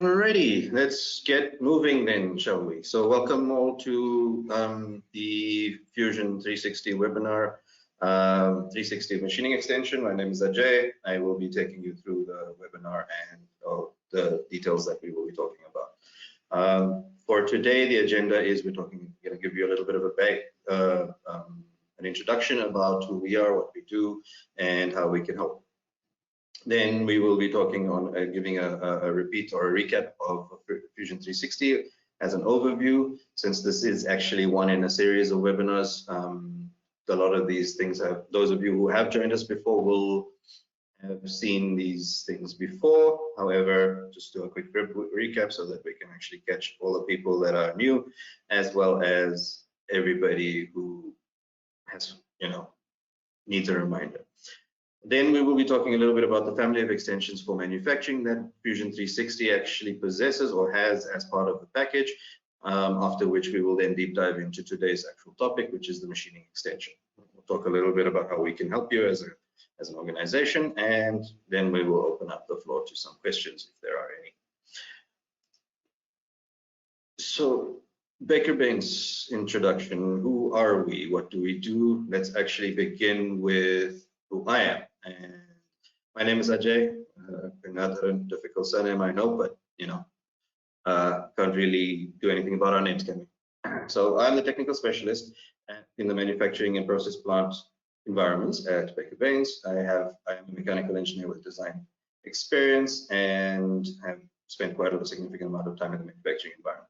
Alrighty, let's get moving then, shall we? So welcome all to the Fusion 360 webinar, 360 machining extension. My name is Ajay. I will be taking you through the webinar and all the details that we will be talking about. For today, the agenda is we're going to give you a little bit of an introduction about who we are, what we do, and how we can help. Then we will be talking on giving a repeat or a recap of Fusion 360 as an overview. Since this is actually one in a series of webinars, a lot of these things those of you who have joined us before will have seen these things before. However, just do a quick recap so that we can actually catch all the people that are new, as well as everybody who has, needs a reminder. Then we will be talking a little bit about the family of extensions for manufacturing that Fusion 360 actually possesses or has as part of the package, after which we will then deep dive into today's actual topic, which is the machining extension. We'll talk a little bit about how we can help you as an organization, and then we will open up the floor to some questions if there are any. So Baker Baynes introduction, who are we? What do we do? Let's actually begin with who I am. And my name is Ajay. Another difficult surname, I know, but can't really do anything about our names, can we? So I'm the technical specialist in the manufacturing and process plant environments at Baker Baynes. I am a mechanical engineer with design experience and have spent quite a significant amount of time in the manufacturing environment.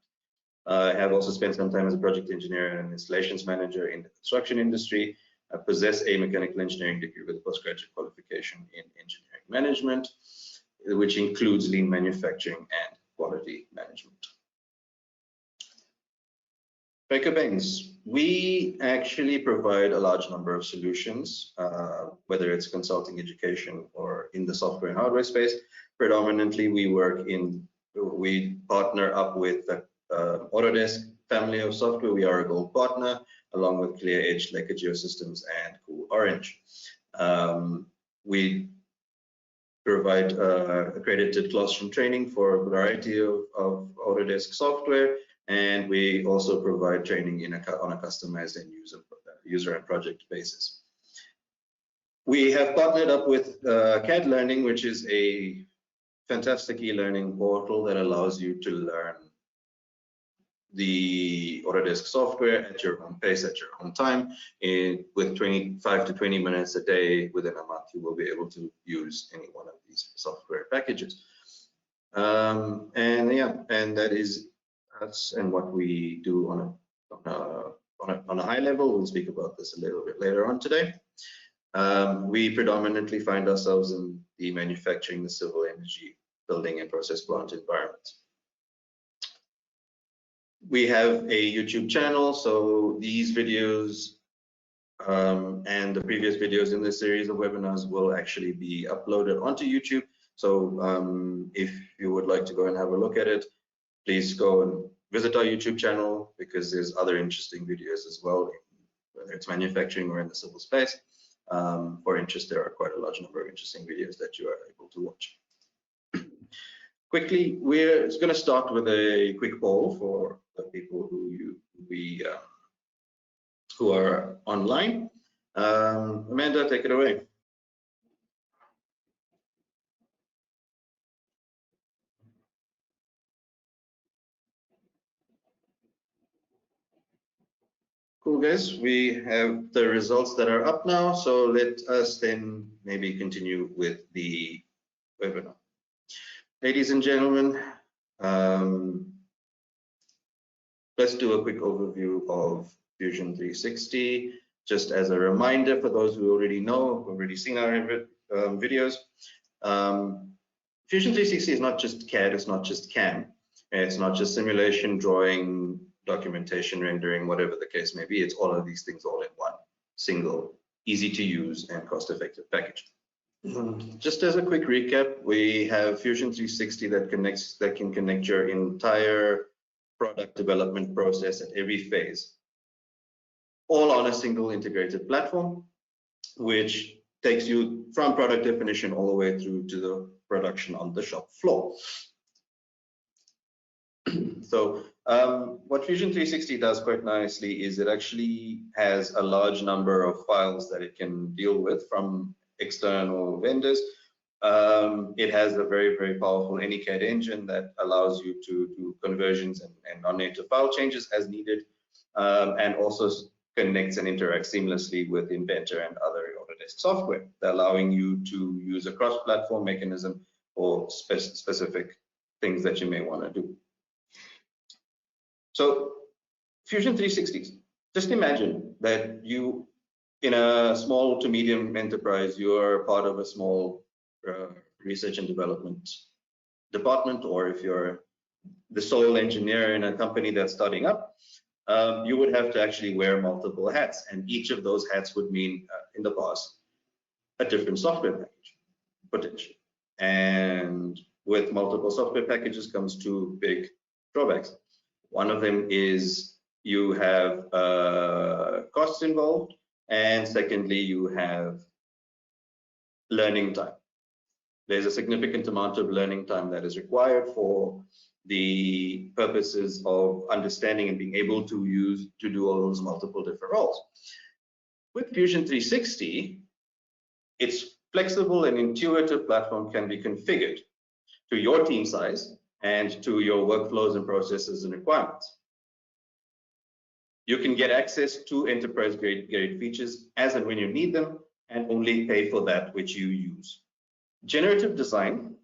I have also spent some time as a project engineer and installations manager in the construction industry. I possess a mechanical engineering degree with a postgraduate qualification in engineering management, which includes lean manufacturing and quality management. Baker Baynes, we actually provide a large number of solutions, whether it's consulting, education, or in the software and hardware space. Predominantly, we partner up with the Autodesk family of software. We are a gold partner, along with ClearEdge, Leica Geosystems, and Cool Orange. We provide accredited classroom training for a variety of Autodesk software, and we also provide training on a customized and user and project basis. We have partnered up with CAD Learning, which is a fantastic e-learning portal that allows you to learn the Autodesk software at your own pace, at your own time. With 25 to 20 minutes a day within a month, you will be able to use any one of these software packages. And that is us and what we do on a high level. We'll speak about this a little bit later on today. We predominantly find ourselves in the manufacturing, the civil energy, building and process plant environments. We have a YouTube channel, so these videos and the previous videos in this series of webinars will actually be uploaded onto YouTube. So if you would like to go and have a look at it, please go and visit our YouTube channel, because there's other interesting videos as well, whether it's manufacturing or in the civil space. For interest, there are quite a large number of interesting videos that you are able to watch. Quickly, we're going to start with a quick poll for the people who are online. Amanda, take it away. Cool, guys. We have the results that are up now, so let us then maybe continue with the webinar. Ladies and gentlemen, let's do a quick overview of Fusion 360. Just as a reminder for those who already know, who've already seen our videos, Fusion 360 is not just CAD, it's not just CAM, it's not just simulation, drawing, documentation, rendering, whatever the case may be. It's all of these things all in one single, easy to use and cost-effective package. Just as a quick recap, we have Fusion 360 that can connect your entire product development process at every phase, all on a single integrated platform, which takes you from product definition all the way through to the production on the shop floor. So what Fusion 360 does quite nicely is it actually has a large number of files that it can deal with from external vendors. It has a very, very powerful AnyCAD engine that allows you to do conversions and non-native file changes as needed, and also connects and interacts seamlessly with Inventor and other Autodesk software, allowing you to use a cross-platform mechanism for specific things that you may want to do. So Fusion 360, just imagine that you, in a small to medium enterprise, you are part of a small research and development department, or if you're the sole engineer in a company that's starting up, you would have to actually wear multiple hats, and each of those hats would mean, in the past, a different software package, potentially. And with multiple software packages comes two big drawbacks. One of them is you have costs involved, and secondly, you have learning time. There's a significant amount of learning time that is required for the purposes of understanding and being able to do all those multiple different roles. With Fusion 360, its flexible and intuitive platform can be configured to your team size and to your workflows and processes and requirements. You can get access to enterprise-grade features as and when you need them, and only pay for that which you use. Generative design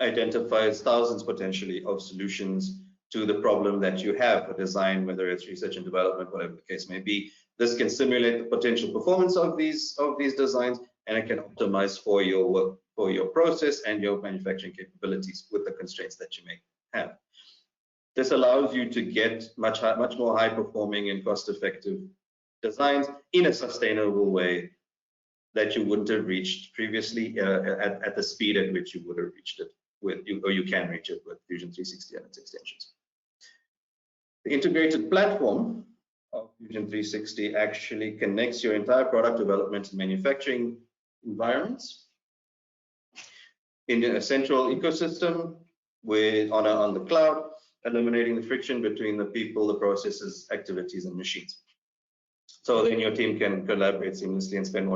identifies thousands potentially of solutions to the problem that you have for design, whether it's research and development, whatever the case may be. This can simulate the potential performance of these designs, and it can optimize for your work, for your process and your manufacturing capabilities with the constraints that you may have. This allows you to get much more high performing and cost effective designs in a sustainable way that you wouldn't have reached previously at the speed at which you would have reached it with, or you can reach it with Fusion 360 and its extensions. The integrated platform of Fusion 360 actually connects your entire product development and manufacturing environments in a central ecosystem on the cloud, eliminating the friction between the people, the processes, activities, and machines. So then your team can collaborate seamlessly and spend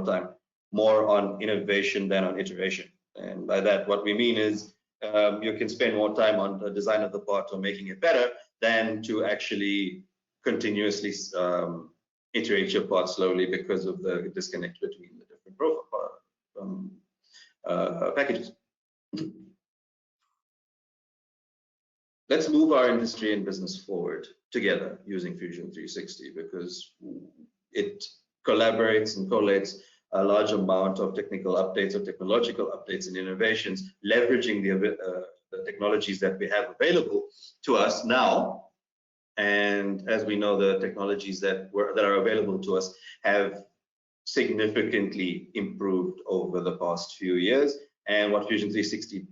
more on innovation than on iteration. And by that, what we mean is you can spend more time on the design of the part or making it better than to actually continuously iterate your part slowly because of the disconnect between the different packages. Let's move our industry and business forward together using Fusion 360, because it collaborates and collates a large amount of technical updates or technological updates and innovations, leveraging the technologies that we have available to us now. And as we know, the technologies that are available to us have significantly improved over the past few years. And what Fusion 360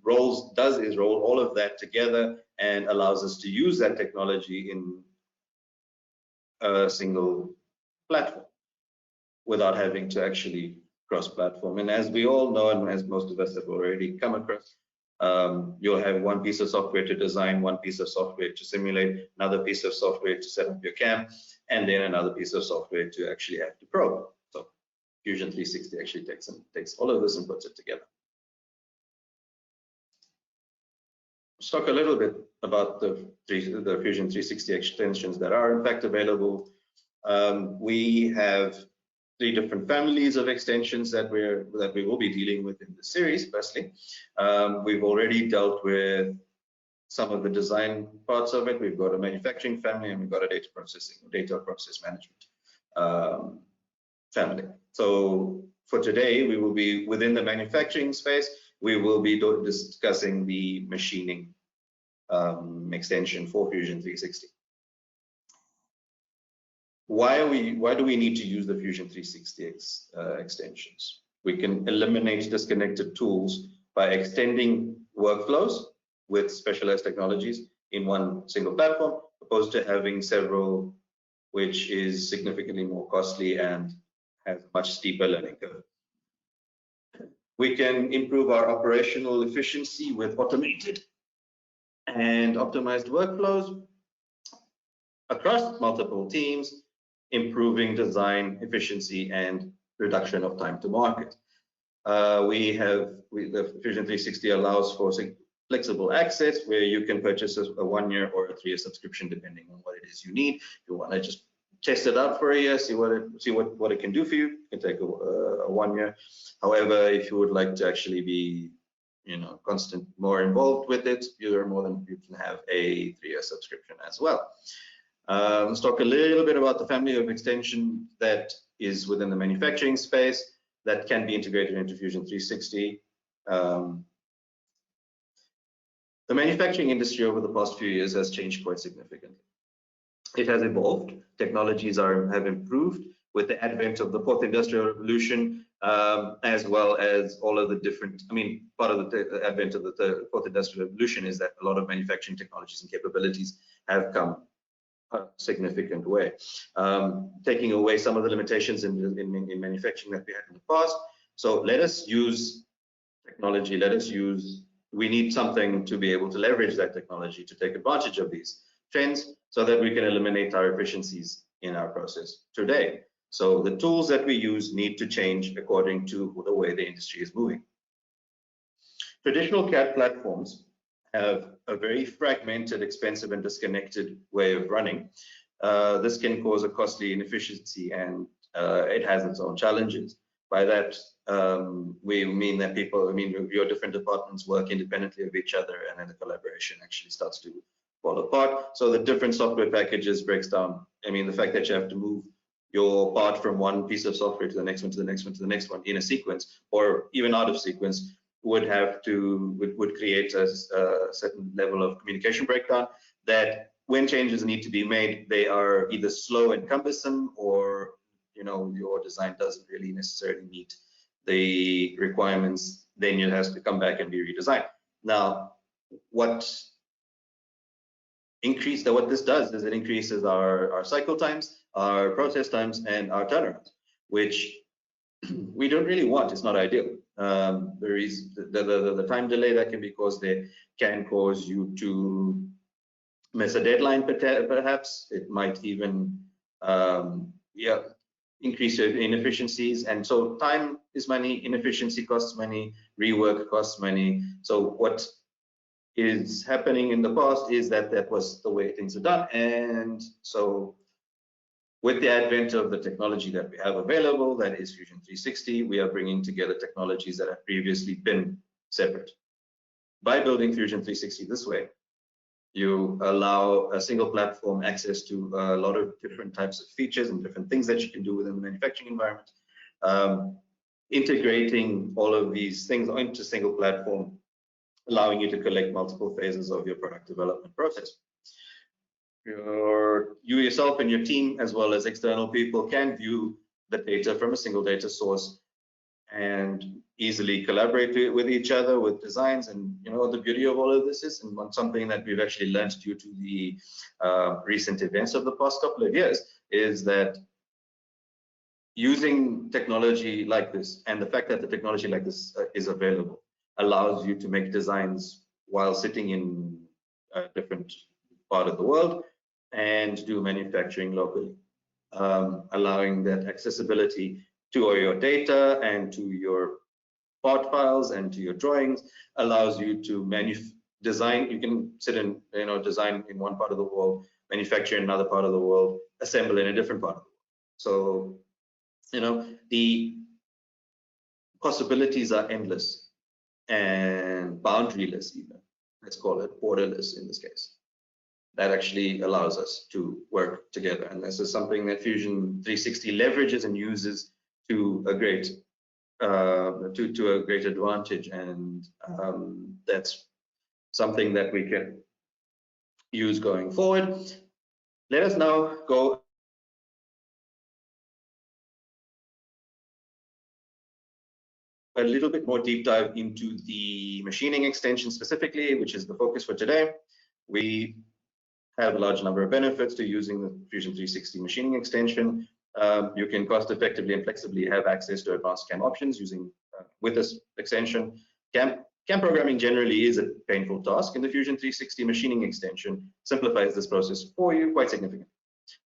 does is roll all of that together and allows us to use that technology in a single platform without having to actually cross-platform. And as we all know, and as most of us have already come across, you'll have one piece of software to design, one piece of software to simulate, another piece of software to set up your cam, and then another piece of software to actually have to probe. So Fusion 360 actually takes all of this and puts it together. Let's talk a little bit about the Fusion 360 extensions that are in fact available. We have 3 different families of extensions that we will be dealing with in the series. Firstly, we've already dealt with some of the design parts of it. We've got a manufacturing family, and we've got a data process management family. So for today, we will be within the manufacturing space. We will be discussing the machining extension for Fusion 360. Why do we need to use the Fusion 360 extensions? We can eliminate disconnected tools by extending workflows with specialized technologies in one single platform, opposed to having several, which is significantly more costly and has a much steeper learning curve. We can improve our operational efficiency with automated and optimized workflows, across multiple teams, improving design efficiency and reduction of time to market. The Fusion 360 allows for flexible access where you can purchase a 1-year or a 3-year subscription depending on what it is you need. If you want to just test it out for a year, see what it can do for you, you can take a 1 year. However, if you would like to actually be more involved with it, you can have a 3-year subscription as well. Let's talk a little bit about the family of extension that is within the manufacturing space that can be integrated into Fusion 360. The manufacturing industry over the past few years has changed quite significantly. It has evolved. Technologies have improved with the advent of the fourth industrial revolution, as well as all of the different, part of the advent of the fourth industrial revolution is that a lot of manufacturing technologies and capabilities have come a significant way, taking away some of the limitations in manufacturing that we had in the past. So let us use technology, we need something to be able to leverage that technology to take advantage of these trends so that we can eliminate our efficiencies in our process today. So the tools that we use need to change according to the way the industry is moving. Traditional CAD platforms have a very fragmented, expensive, and disconnected way of running. This can cause a costly inefficiency, and it has its own challenges. By that, we mean that your different departments work independently of each other, and then the collaboration actually starts to fall apart. So the different software packages breaks down. The fact that you have to move your part from one piece of software to the next one, to the next one, to the next one in a sequence, or even out of sequence, would create a certain level of communication breakdown that when changes need to be made, they are either slow and cumbersome, or your design doesn't really necessarily meet the requirements, then it has to come back and be redesigned. Now, what this does is it increases our cycle times, our process times, and our turnarounds, which we don't really want. It's not ideal. There is the time delay that can be caused there can cause you to miss a deadline, perhaps. It might even increase your inefficiencies. And so time is money, inefficiency costs money, rework costs money. So what is happening in the past is that was the way things are done. And so with the advent of the technology that we have available, that is Fusion 360, we are bringing together technologies that have previously been separate. By building Fusion 360 this way, you allow a single platform access to a lot of different types of features and different things that you can do within the manufacturing environment. Integrating all of these things into a single platform, allowing you to collect multiple phases of your product development process. You yourself and your team, as well as external people, can view the data from a single data source and easily collaborate with each other with designs. And the beauty of all of this is, and something that we've actually learned due to the recent events of the past couple of years, is that using technology like this, and the fact that the technology like this is available, allows you to make designs while sitting in a different part of the world and do manufacturing locally, allowing that accessibility to all your data and to your part files and to your drawings, allows you to design. You can sit in, design in one part of the world, manufacture in another part of the world, assemble in a different part of the world. So, the possibilities are endless and boundaryless, even. Let's call it borderless in this case. That actually allows us to work together, and this is something that Fusion 360 leverages and uses to a great advantage, and that's something that we can use going forward. Let us now go a little bit more deep dive into the machining extension specifically, which is the focus for today. We have a large number of benefits to using the Fusion 360 machining extension. You can cost effectively and flexibly have access to advanced CAM options using with this extension. CAM programming generally is a painful task, and the Fusion 360 machining extension simplifies this process for you quite significantly.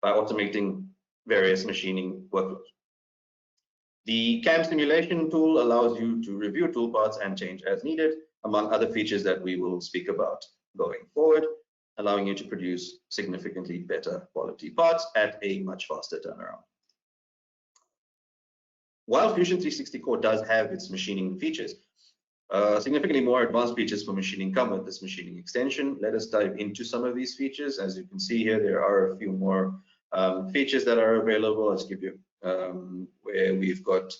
by automating various machining workflows. The CAM simulation tool allows you to review toolpaths and change as needed, among other features that we will speak about going forward, allowing you to produce significantly better quality parts at a much faster turnaround. While Fusion 360 Core does have its machining features, significantly more advanced features for machining come with this machining extension. Let us dive into some of these features. As you can see here, there are a few more features that are available. Let's give you where we've got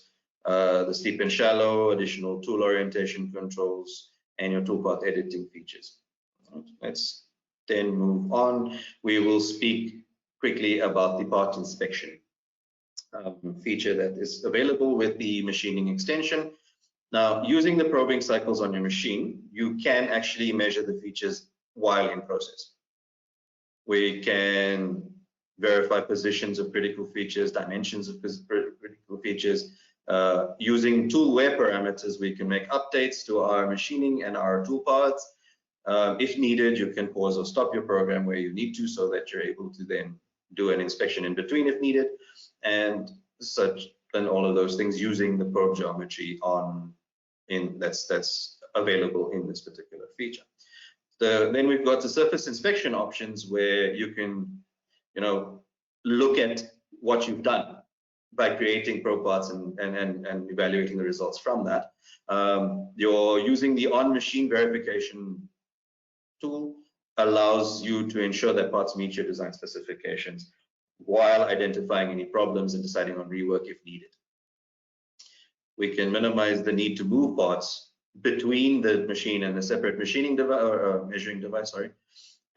the steep and shallow, additional tool orientation controls, and your toolpath editing features. Let's then move on. We will speak quickly about the part inspection feature that is available with the machining extension. Now, using the probing cycles on your machine, you can actually measure the features while in process. We can verify positions of critical features, dimensions of critical features. Using toolware parameters, we can make updates to our machining and our toolpaths. If needed, you can pause or stop your program where you need to, so that you're able to then do an inspection in between if needed, and such, and all of those things using the probe geometry that's available in this particular feature. Then we've got the surface inspection options, where you can, look at what you've done by creating probe parts and evaluating the results from that. You're using the on-machine verification tool allows you to ensure that parts meet your design specifications while identifying any problems and deciding on rework if needed. We can minimize the need to move parts between the machine and a separate machining device or measuring device, sorry.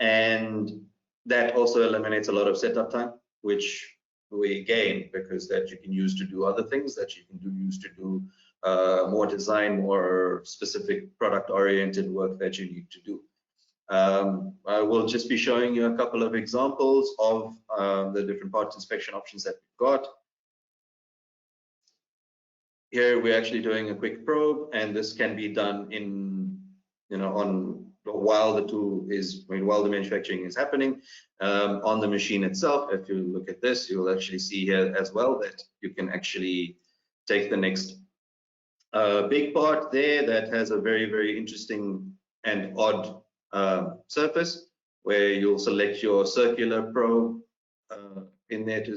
And that also eliminates a lot of setup time, which we gain because that you can use to do other things, that you can use to do more design, more specific product-oriented work that you need to do. I will just be showing you a couple of examples of the different part inspection options that we've got. Here we're actually doing a quick probe, and this can be done in, while the tool is, while the manufacturing is happening on the machine itself. If you look at this, you'll actually see here as well that you can actually take the next big part there that has a very, very interesting and odd surface, where you'll select your circular probe in there to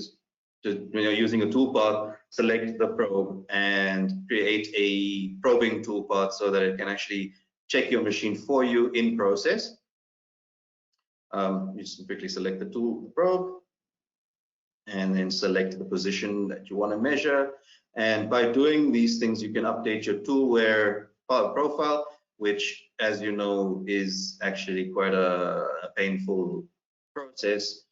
using a toolpath, select the probe and create a probing toolpath so that it can actually check your machine for you in process. You just quickly select the probe and then select the position that you want to measure. And by doing these things, you can update your toolware profile, which, as you know, is actually quite a painful process.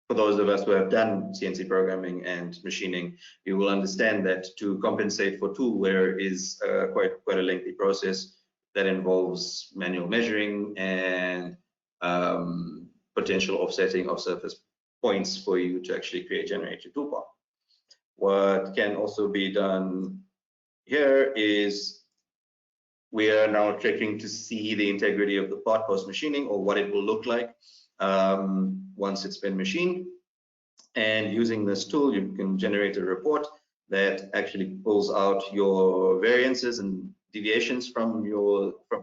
For those of us who have done CNC programming and machining, you will understand that to compensate for toolware is quite a lengthy process that involves manual measuring and potential offsetting of surface points for you to actually generate your toolpath. What can also be done here is we are now checking to see the integrity of the part post machining, or what it will look like once it's been machined. And using this tool, you can generate a report that actually pulls out your variances and deviations from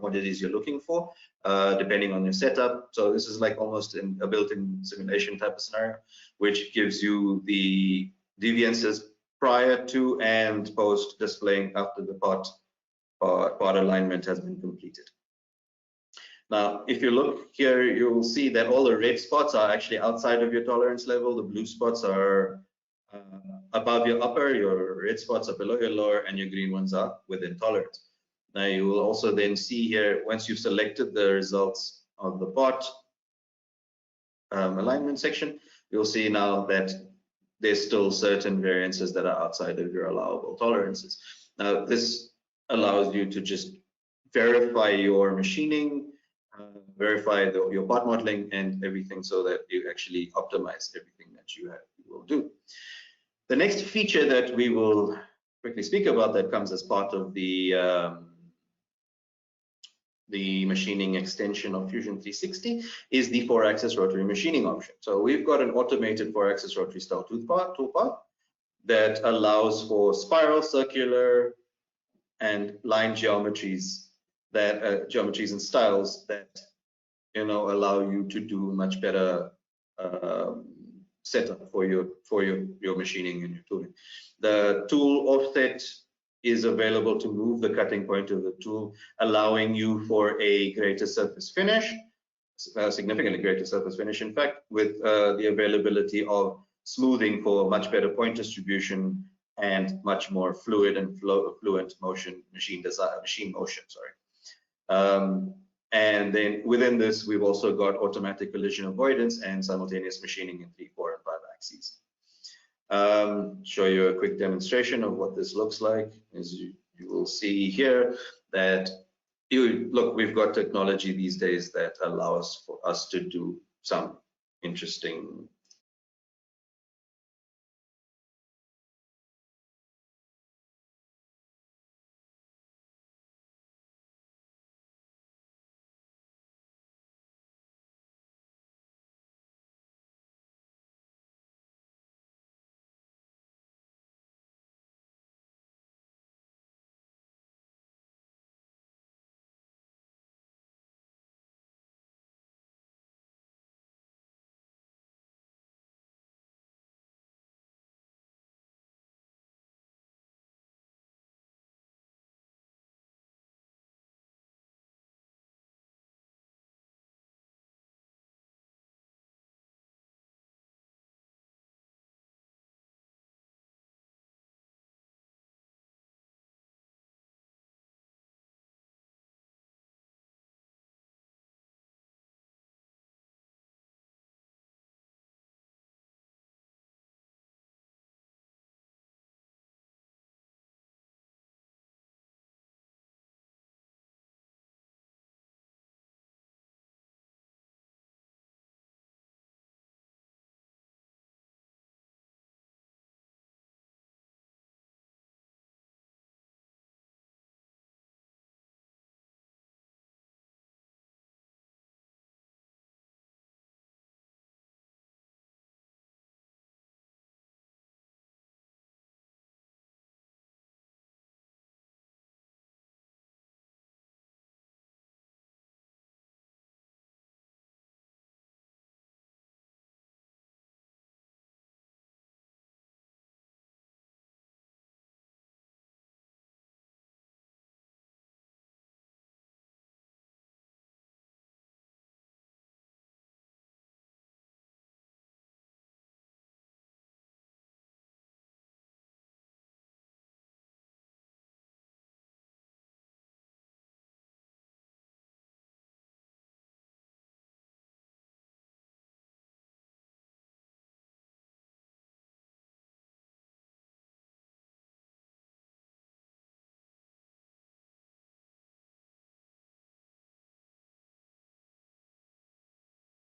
what it is you're looking for, depending on your setup. So this is like almost a built-in simulation type of scenario, which gives you the deviances prior to and post displaying after the part alignment has been completed. Now, if you look here, you will see that all the red spots are actually outside of your tolerance level. The blue spots are above your upper, your red spots are below your lower, and your green ones are within tolerance. Now, you will also then see here, once you've selected the results of the part alignment section, you'll see now that there's still certain variances that are outside of your allowable tolerances. Now, this allows you to just verify your machining, verify your part modeling and everything, so that you actually optimize everything that you will do. The next feature that we will quickly speak about that comes as part of the the machining extension of Fusion 360 is the 4-axis rotary machining option. So we've got an automated 4-axis rotary style toolpath that allows for spiral, circular, and line geometries geometries and styles that allow you to do much better setup for your machining and your tooling. The tool offset is available to move the cutting point of the tool, allowing you for a greater surface finish, significantly greater surface finish, in fact, with the availability of smoothing for much better point distribution and much more fluid and fluent motion, machine motion, sorry. And then within this, we've also got automatic collision avoidance and simultaneous machining in 3, 4, and 5 axes. Show you a quick demonstration of what this looks like. As you will see here that we've got technology these days that allows for us to do some interesting.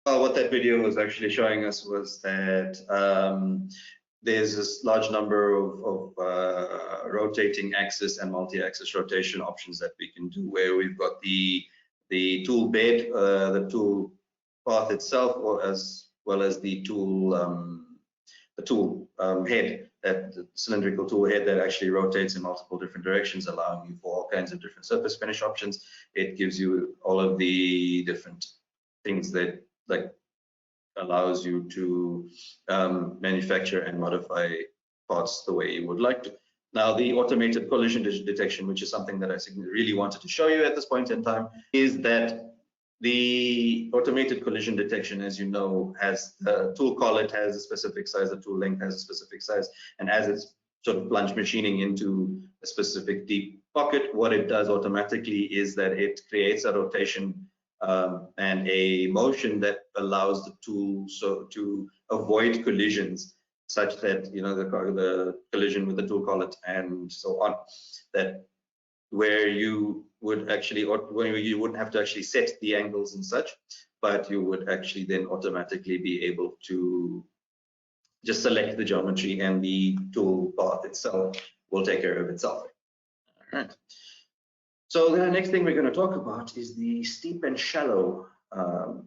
What that video was actually showing us was that there's this large number of rotating axis and multi-axis rotation options that we can do, where we've got the tool bed, the tool path itself, or as well as the tool head, that the cylindrical tool head that actually rotates in multiple different directions, allowing you for all kinds of different surface finish options. It gives you all of the different things that allows you to manufacture and modify parts the way you would like to. Now, the automated collision detection, which is something that I really wanted to show you at this point in time, is that the automated collision detection, as you know, has the tool collet has a specific size, the tool length has a specific size, and as it's sort of plunge machining into a specific deep pocket, what it does automatically is that it creates a rotation and a motion that allows the tool to avoid collisions, such that the collision with the tool collet and so on, that where you would actually, or where you wouldn't have to actually set the angles and such, but you would actually then automatically be able to just select the geometry, and the tool path itself will take care of itself. All right. So the next thing we're going to talk about is the steep and shallow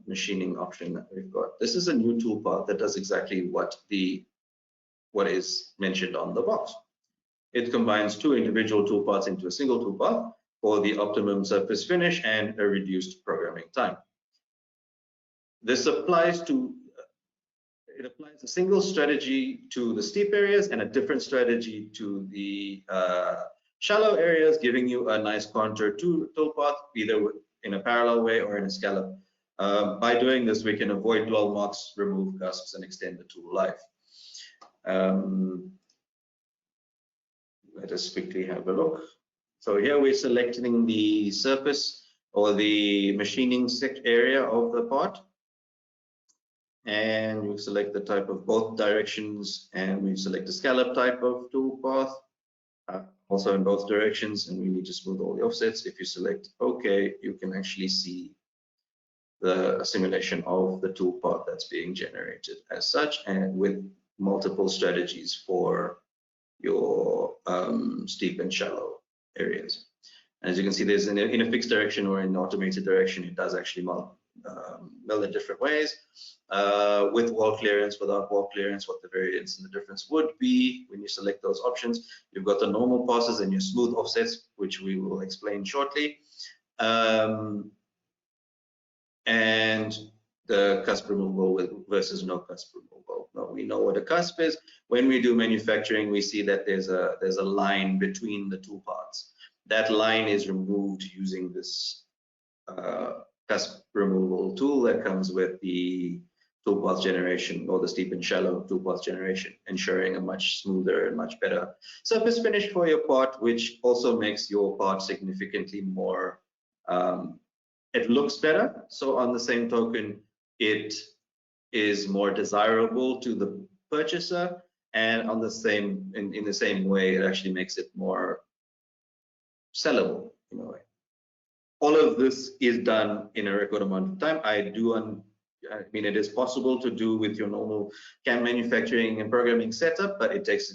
machining option that we've got. This is a new toolpath that does exactly what is mentioned on the box. It combines two individual toolpaths into a single toolpath for the optimum surface finish and a reduced programming time. This applies a single strategy to the steep areas and a different strategy to the shallow areas, giving you a nice contour toolpath, either in a parallel way or in a scallop. By doing this, we can avoid dwell marks, remove cusps, and extend the tool life. Let us quickly have a look. So here we're selecting the surface or the machining area of the part. And we select the type of both directions, and we select the scallop type of toolpath, also in both directions, and we need to smooth all the offsets. If you select OK, you can actually see the simulation of the toolpath that's being generated as such, and with multiple strategies for your steep and shallow areas. As you can see, there's in a fixed direction or in automated direction, it does actually mill in different ways. With wall clearance, without wall clearance, what the variance and the difference would be when you select those options. You've got the normal passes and your smooth offsets, which we will explain shortly. And the cusp removal versus no cusp removal. Now, we know what a cusp is. When we do manufacturing, we see that there's a line between the two parts. That line is removed using this cusp removal tool that comes with the toolpath generation, or the steep and shallow toolpath generation, ensuring a much smoother and much better surface finish for your part, which also makes your part significantly more, it looks better. So on the same token, it is more desirable to the purchaser, and on the same in the same way, it actually makes it more sellable in a way. All of this is done in a record amount of time. I mean, it is possible to do with your normal CAM manufacturing and programming setup, but it takes a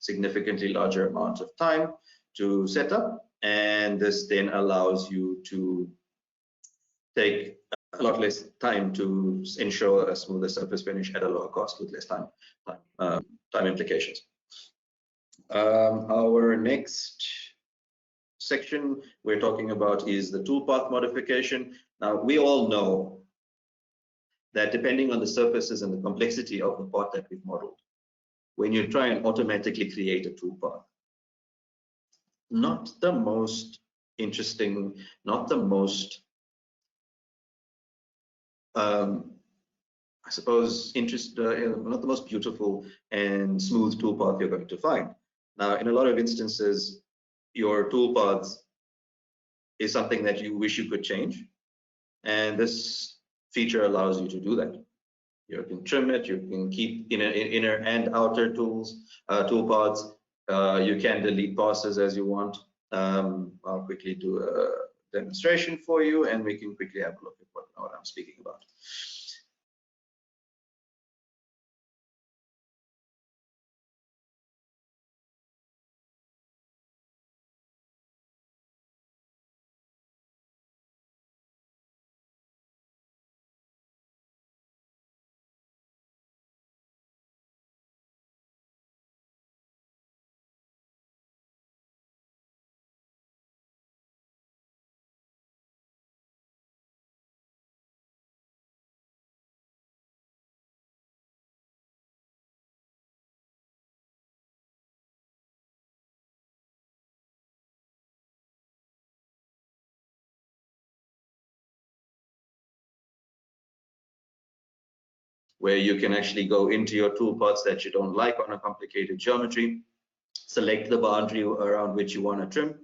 significantly larger amount of time to set up, and this then allows you to take a lot less time to ensure a smoother surface finish at a lower cost with less time implications. Our next section we're talking about is the toolpath modification. Now, we all know that depending on the surfaces and the complexity of the part that we've modeled, when you try and automatically create a toolpath, not the most interesting, not the most I suppose not the most beautiful and smooth toolpath you're going to find. Now, in a lot of instances, your toolpaths is something that you wish you could change, and this feature allows you to do that. You can trim it, you can keep inner and outer toolpaths. You can delete passes as you want. I'll quickly do a demonstration for you, and we can quickly have a look at what I'm speaking about. Where you can actually go into your toolpaths that you don't like on a complicated geometry, select the boundary around which you want to trim,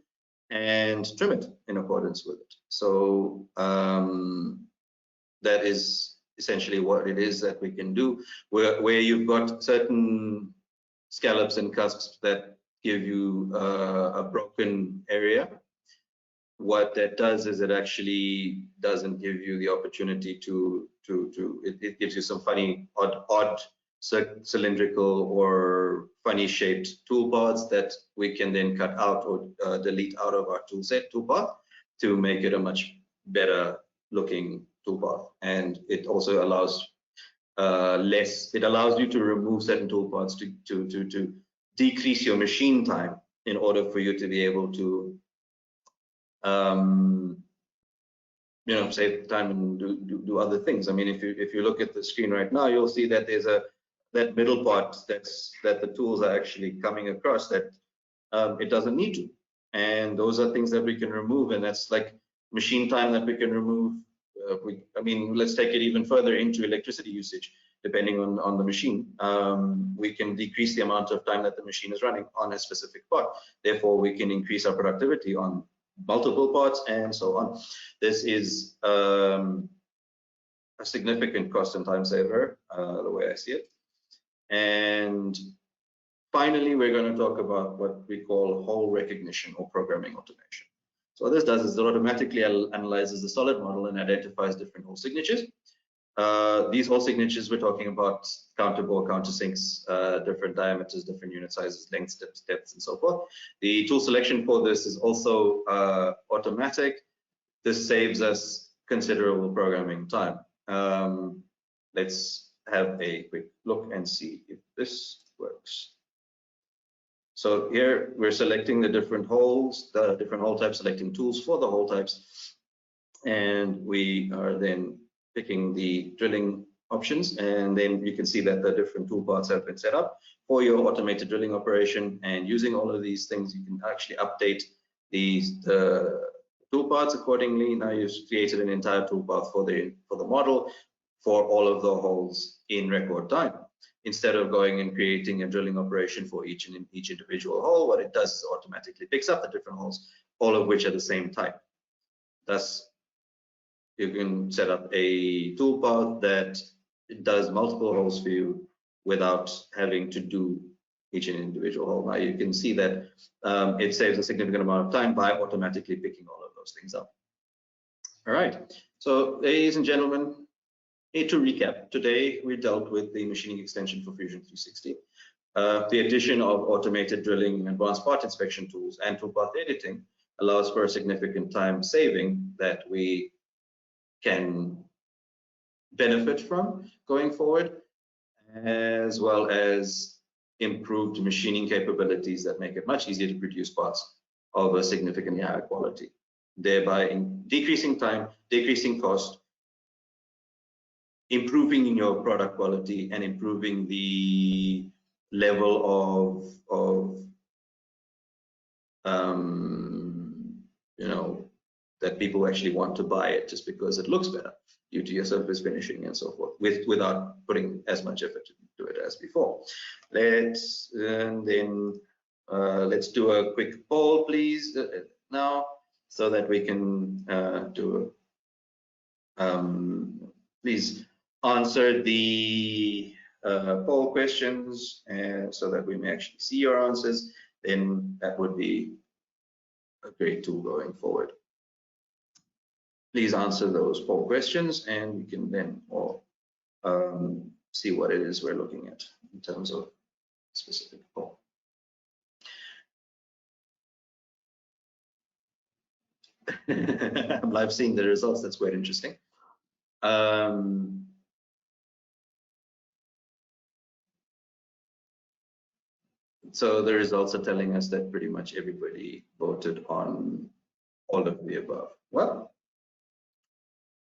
and trim it in accordance with it. So that is essentially what it is that we can do. Where you've got certain scallops and cusps that give you a broken area, what that does is it actually doesn't give you the opportunity to it gives you some funny odd cylindrical or funny shaped toolpaths that we can then cut out or delete out of our toolpath to make it a much better looking toolpath. And it also allows it allows you to remove certain toolpaths to decrease your machine time in order for you to be able to save time and do other things. I mean, if you look at the screen right now, you'll see that there's that middle part that the tools are actually coming across that it doesn't need to, and those are things that we can remove, and that's like machine time that we can remove. I mean, let's take it even further into electricity usage. Depending on the machine, we can decrease the amount of time that the machine is running on a specific part. Therefore, we can increase our productivity on multiple parts and so on. This is a significant cost and time saver, the way I see it. And finally, we're going to talk about what we call hole recognition or programming automation. So what this does is it automatically analyzes the solid model and identifies different hole signatures. These hole signatures, we're talking about counterbore, countersinks, different diameters, different unit sizes, lengths, depths, and so forth. The tool selection for this is also automatic. This saves us considerable programming time. Let's have a quick look and see if this works. So here we're selecting the different holes, the different hole types, selecting tools for the hole types, and we are then picking the drilling options, and then you can see that the different toolpaths have been set up for your automated drilling operation. And using all of these things, you can actually update the toolpaths accordingly. Now you've created an entire toolpath for the model for all of the holes in record time. Instead of going and creating a drilling operation for each individual hole, what it does is automatically picks up the different holes, all of which are the same type. Thus, you can set up a toolpath that does multiple holes for you without having to do each individual hole. Now you can see that it saves a significant amount of time by automatically picking all of those things up. All right, so ladies and gentlemen, to recap, today we dealt with the machining extension for Fusion 360. The addition of automated drilling, advanced part inspection tools, and toolpath editing allows for a significant time saving that we can benefit from going forward, as well as improved machining capabilities that make it much easier to produce parts of a significantly higher quality, thereby decreasing time, decreasing cost, improving your product quality, and improving the level of that people actually want to buy it just because it looks better due to your surface finishing and so forth, without putting as much effort into it as before. Let's do a quick poll, please, now, so that we can please answer the poll questions, and so that we may actually see your answers. Then that would be a great tool going forward. Please answer those poll questions, and we can then all see what it is we're looking at in terms of specific poll. I'm live seeing the results. That's quite interesting. So the results are telling us that pretty much everybody voted on all of the above. Well,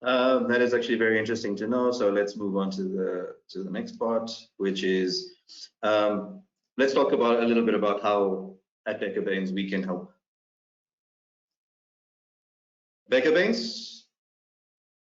that is actually very interesting to know. So let's move on to the next part, which is let's talk about a little bit about how at Baynes we can help. Baynes,